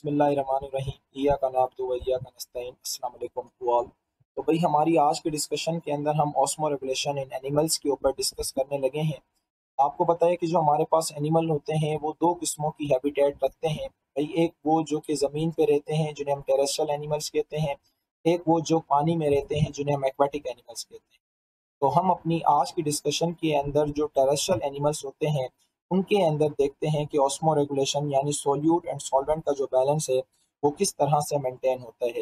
बिस्मिल्लाहिर्रहमानिर्रहीम इय्याका नअब्दु व इय्याका नस्तईन। अस्सलाम वालेकुम टू ऑल। तो भाई हमारी आज के डिस्कशन के अंदर हम ऑस्मो रेगुलेशन इन एनिमल्स के ऊपर डिस्कस करने लगे हैं। आपको पता है कि जो हमारे पास एनिमल होते हैं वो दो किस्मों की हैबिटेट रखते हैं। भाई एक वो जो कि ज़मीन पे रहते हैं जिन्हें हम टेरेस्ट्रियल एनिमल्स कहते हैं, एक वो जो पानी में रहते हैं जिन्हें हम एक्वाटिक एनिमल्स कहते हैं। तो हम अपनी आज की डिस्कशन के अंदर जो टेरेस्ट्रियल एनिमल्स होते हैं उनके अंदर देखते हैं कि ऑस्मो रेगुलेशन यानी सोल्यूट एंड सॉल्वेंट का जो बैलेंस है वो किस तरह से मेंटेन होता है।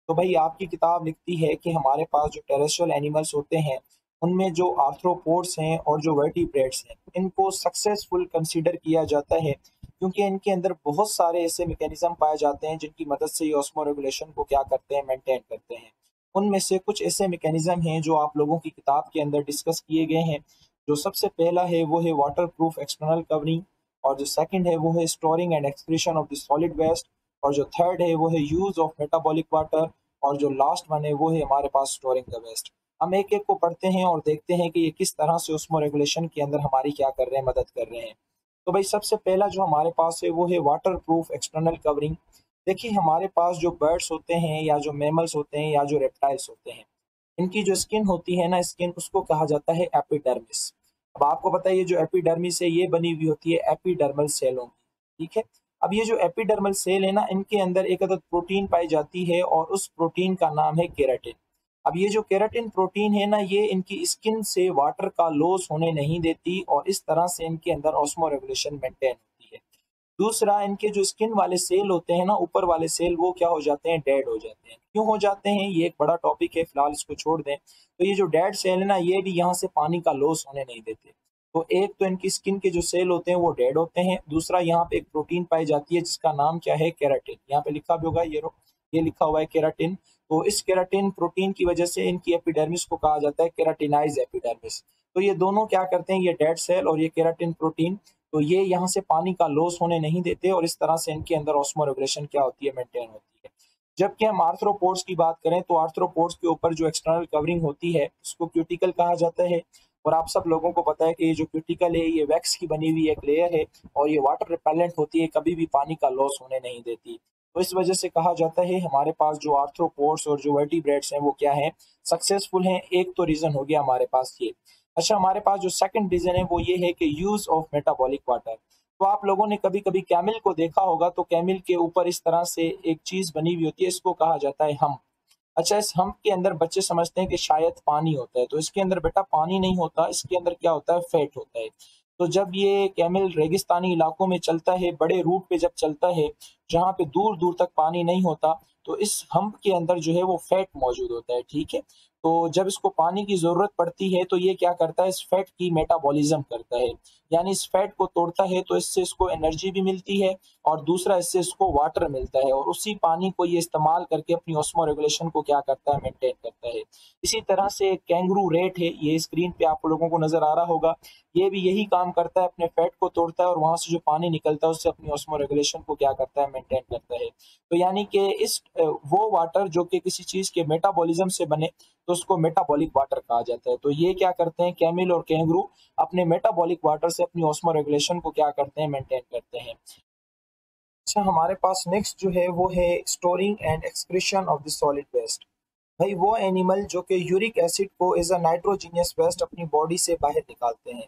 तो भाई आपकी किताब लिखती है कि हमारे पास जो टेरेस्ट्रियल एनिमल्स होते हैं उनमें जो आर्थ्रोपोड्स हैं और जो वर्टिब्रेट्स हैं इनको सक्सेसफुल कंसीडर किया जाता है, क्योंकि इनके अंदर बहुत सारे ऐसे मैकेनिज्म पाए जाते हैं जिनकी मदद से ये ऑस्मो रेगुलेशन को क्या करते हैं, मेंटेन करते हैं। उनमें से कुछ ऐसे मैकेनिज्म हैं जो आप लोगों की किताब के अंदर डिस्कस किए गए हैं। जो सबसे पहला है वो है वाटर प्रूफ एक्सटर्नल कवरिंग, और जो सेकंड है वो है storing and excretion of the solid waste, और जो थर्ड है वो है यूज ऑफ मेटाबॉलिक वाटर, और जो लास्ट वन है वो है हमारे पास स्टोरिंग द वेस्ट। हम एक एक को पढ़ते हैं और देखते हैं कि ये किस तरह से उसमो रेगुलेशन के अंदर हमारी क्या कर रहे हैं, मदद कर रहे हैं। तो भाई सबसे पहला जो हमारे पास है वो है वाटर प्रूफ एक्सटर्नल कवरिंग। देखिए हमारे पास जो बर्ड्स होते हैं या जो मैमल्स होते हैं या जो रेप्टाइल्स होते हैं, इनकी जो स्किन होती है ना, स्किन उसको कहा जाता है एपिडर्मिस। अब आपको पता है ये जो एपिडर्मिस है ये बनी हुई होती है एपिडर्मल सेलों की, ठीक है। अब ये जो एपिडर्मल सेल है ना, इनके अंदर एक अदद प्रोटीन पाई जाती है और उस प्रोटीन का नाम है केराटिन। अब ये जो केराटिन प्रोटीन है ना, ये इनकी स्किन से वाटर का लॉस होने नहीं देती और इस तरह से इनके अंदर ऑस्मो रेगुलेशन मेंटेन होती है। दूसरा, इनके जो स्किन वाले सेल होते हैं ना, ऊपर वाले सेल, वो क्या हो जाते हैं, डेड हो जाते हैं। क्यों हो जाते हैं, ये एक बड़ा टॉपिक है, फिलहाल इसको छोड़ दें। तो ये जो डेड सेल है ना, ये भी यहाँ से पानी का लॉस होने नहीं देते। तो एक तो इनकी स्किन के जो सेल होते हैं वो डेड होते हैं, दूसरा यहाँ पे एक प्रोटीन पाई जाती है जिसका नाम क्या है, केराटिन। यहाँ पे लिखा भी होगा, ये लिखा हुआ है केराटिन। तो इस केराटिन प्रोटीन की वजह से इनकी एपिडर्मिस को कहा जाता है केराटिनाइज एपिडर्मिस। तो ये दोनों क्या करते हैं, ये डेड सेल और ये केराटिन प्रोटीन, तो ये यहाँ से पानी का लॉस होने नहीं देते और इस तरह से इनके अंदर ऑस्मो रेगुलेशन क्या होती है, मेंटेन होती है। जबकि हम आर्थ्रोपोड्स की बात करें तो आर्थ्रोपोड्स के ऊपर जो एक्सटर्नल कवरिंग होती है उसको क्यूटिकल कहा जाता है। और आप सब लोगों को पता है कि ये जो क्यूटिकल है ये वैक्स की बनी हुई एक लेयर है और ये वाटर रिपेलेंट होती है, कभी भी पानी का लॉस होने नहीं देती। तो इस वजह से कहा जाता है हमारे पास जो आर्थ्रोपोड्स और जो वर्टिब्रेट्स हैं वो क्या हैं, सक्सेसफुल हैं। एक तो रीजन हो गया हमारे पास ये। अच्छा, हमारे पास जो सेकंड रीजन है वो ये है कि यूज ऑफ मेटाबॉलिक वाटर। तो आप लोगों ने कभी कभी कैमिल को देखा होगा, तो कैमिल के ऊपर इस तरह से एक चीज बनी हुई होती है, इसको कहा जाता है हम्प। अच्छा, इस हम्प के अंदर बच्चे समझते हैं कि शायद पानी होता है, तो इसके अंदर बेटा पानी नहीं होता, इसके अंदर क्या होता है, फैट होता है। तो जब ये कैमिल रेगिस्तानी इलाकों में चलता है, बड़े रूट पे जब चलता है जहाँ पे दूर दूर तक पानी नहीं होता, तो इस हम्प के अंदर जो है वो फैट मौजूद होता है, ठीक है। तो जब इसको पानी की जरूरत पड़ती है तो ये क्या करता है, इस फैट की मेटाबॉलिज्म करता है, यानी इस फैट को तोड़ता है। तो इससे इसको एनर्जी भी मिलती है और दूसरा इससे इसको वाटर मिलता है, और उसी पानी को ये इस्तेमाल करके अपनी ऑस्मो रेगुलेशन को क्या करता है, मेंटेन करता है। इसी तरह से कैंगरू रेट है, ये स्क्रीन पे आप लोगों को नजर आ रहा होगा, ये भी यही काम करता है, अपने फैट को तोड़ता है और वहां से जो पानी निकलता है उससे अपनी ऑस्मो रेगुलेशन को क्या करता है, मेंटेन करता है। तो यानी कि इस वो वाटर जो कि किसी चीज के मेटाबॉलिज्म से बने तो उसको मेटाबॉलिक वाटर कहा जाता है। तो ये क्या करते हैं, कैमिल और कैंगरू अपने मेटाबॉलिक वाटर से अपनी ऑस्मो रेगुलेशन को क्या करते हैं, मेंटेन करते हैं। अच्छा, हमारे पास नेक्स्ट जो है वो है storing and excretion of the solid waste. भाई वो एनिमल जो कि यूरिक एसिड को एज अ नाइट्रोजीनियस वेस्ट अपनी बॉडी से बाहर निकालते हैं।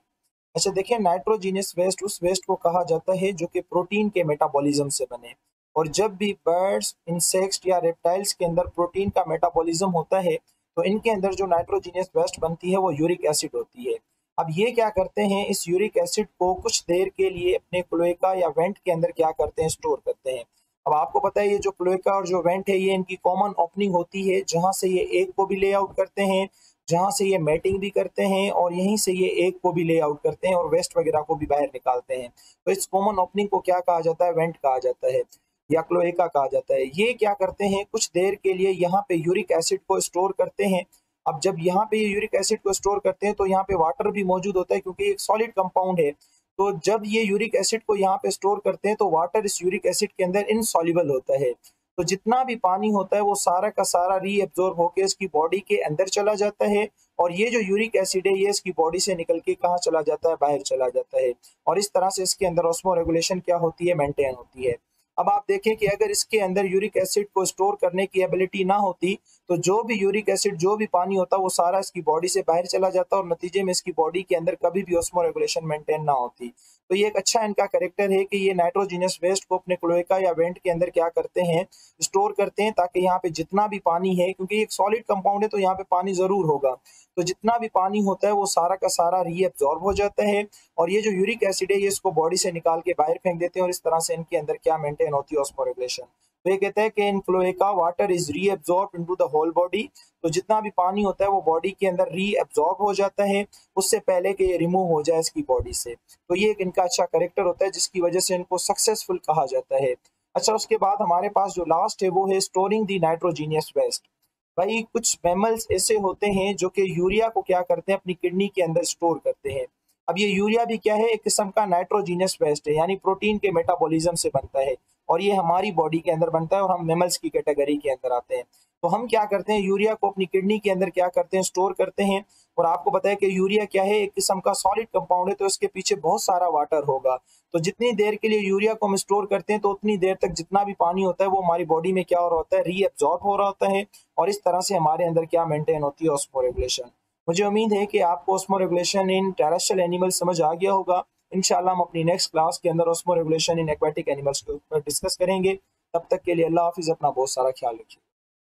अच्छा देखिए, नाइट्रोजीनियस वेस्ट उस वेस्ट को कहा जाता है जो कि प्रोटीन के मेटाबॉलिज्म से बने। और जब भी बर्ड्स, इंसेक्ट्स या रेप्टाइल्स के अंदर प्रोटीन का मेटाबॉलिज्म होता है तो इनके अंदर जो नाइट्रोजीनियस वेस्ट बनती है वो यूरिक एसिड होती है। अब ये क्या करते हैं, इस यूरिक एसिड को कुछ देर के लिए अपने क्लोएका या वेंट के अंदर क्या करते हैं, स्टोर करते हैं। अब आपको पता है ये जो क्लोएका और जो वेंट है ये इनकी कॉमन ओपनिंग होती है, जहां से ये एक को भी ले आउट करते हैं, जहां से ये मैटिंग भी करते हैं और यहीं से ये एक को भी ले आउट करते हैं और वेस्ट वगैरह को भी बाहर निकालते हैं। तो इस कॉमन ओपनिंग को क्या कहा जाता है, वेंट कहा जाता है या क्लोएका कहा जाता है। ये क्या करते हैं, कुछ देर के लिए यहाँ पे यूरिक एसिड को स्टोर करते हैं। अब जब यहाँ पे ये यूरिक एसिड को स्टोर करते हैं तो यहाँ पे वाटर भी मौजूद होता है, क्योंकि एक सॉलिड कंपाउंड है। तो जब ये यूरिक एसिड को यहाँ पे स्टोर करते हैं तो वाटर इस यूरिक एसिड के अंदर इनसॉल्युबल होता है। तो जितना भी पानी होता है वो सारा का सारा रीएब्जॉर्ब होकर इसकी बॉडी के अंदर चला जाता है, और ये जो यूरिक एसिड है ये इसकी बॉडी से निकल के कहाँ चला जाता है, बाहर चला जाता है। और इस तरह से इसके अंदर ऑस्मो रेगुलेशन क्या होती है, मेंटेन होती है। अब आप देखें कि अगर इसके अंदर यूरिक एसिड को स्टोर करने की एबिलिटी ना होती तो जो भी यूरिक एसिड, जो भी पानी होता, वो सारा इसकी बॉडी से बाहर चला जाता और नतीजे में इसकी बॉडी के अंदर कभी भी ऑस्मो रेगुलेशन मेंटेन ना होती। तो ये एक अच्छा इनका कैरेक्टर है कि ये नाइट्रोजीनियस वेस्ट को अपने क्लोएका या वेंट के अंदर क्या करते हैं, स्टोर करते हैं, ताकि यहाँ पे जितना भी पानी है, क्योंकि ये एक सॉलिड कंपाउंड है तो यहाँ पे पानी जरूर होगा, तो जितना भी पानी होता है वो सारा का सारा रीअब्सॉर्ब हो जाता है और ये जो यूरिक एसिड है ये इसको बॉडी से निकाल के बाहर फेंक देते हैं और इस तरह से इनके अंदर क्या मेंटेन होती है, ऑस्मोरेगुलेशन। तो ये कहते हैं कि in cloaca water is reabsorb into the whole body, तो जितना भी पानी होता है वो बॉडी के अंदर रीअब्सॉर्ब हो जाता है उससे पहले कि ये रिमूव हो जाए इसकी बॉडी से। तो ये एक इनका अच्छा करेक्टर होता है जिसकी वजह से इनको सक्सेसफुल कहा जाता है। अच्छा, उसके बाद हमारे पास जो लास्ट है वो है स्टोरिंग दी नाइट्रोजीनियस वेस्ट। भाई कुछ मैमल्स ऐसे होते हैं जो कि यूरिया को क्या करते हैं, अपनी किडनी के अंदर स्टोर करते हैं। अब ये यूरिया भी क्या है, एक किस्म का नाइट्रोजीनियस वेस्ट है, यानी प्रोटीन के मेटाबॉलिज्म से बनता है और ये हमारी बॉडी के अंदर बनता है और हम मैमल्स की कैटेगरी के अंदर आते हैं। तो हम क्या करते हैं, यूरिया को अपनी किडनी के अंदर क्या करते हैं, स्टोर करते हैं। और आपको पता है कि यूरिया क्या है, एक किस्म का सॉलिड कंपाउंड है, तो इसके पीछे बहुत सारा वाटर होगा। तो जितनी देर के लिए यूरिया को हम स्टोर करते हैं तो उतनी देर तक जितना भी पानी होता है वो हमारी बॉडी में क्या हो रहा होता है, रीअब्सॉर्ब हो रहा होता है और इस तरह से हमारे अंदर क्या मेंटेन होती है, ऑस्मोरेगुलेशन। मुझे उम्मीद है कि आपको ऑस्मोरेगुलेशन इन टेरेस्ट्रियल एनिमल समझ आ गया होगा। इंशाल्लाह हम अपनी नेक्स्ट क्लास के अंदर ऑस्मोरेगुलेशन इन एक्वाटिक एनिमल्स के ऊपर डिस्कस करेंगे। तब तक के लिए अल्लाह हाफिज़, अपना बहुत सारा ख्याल रखिए।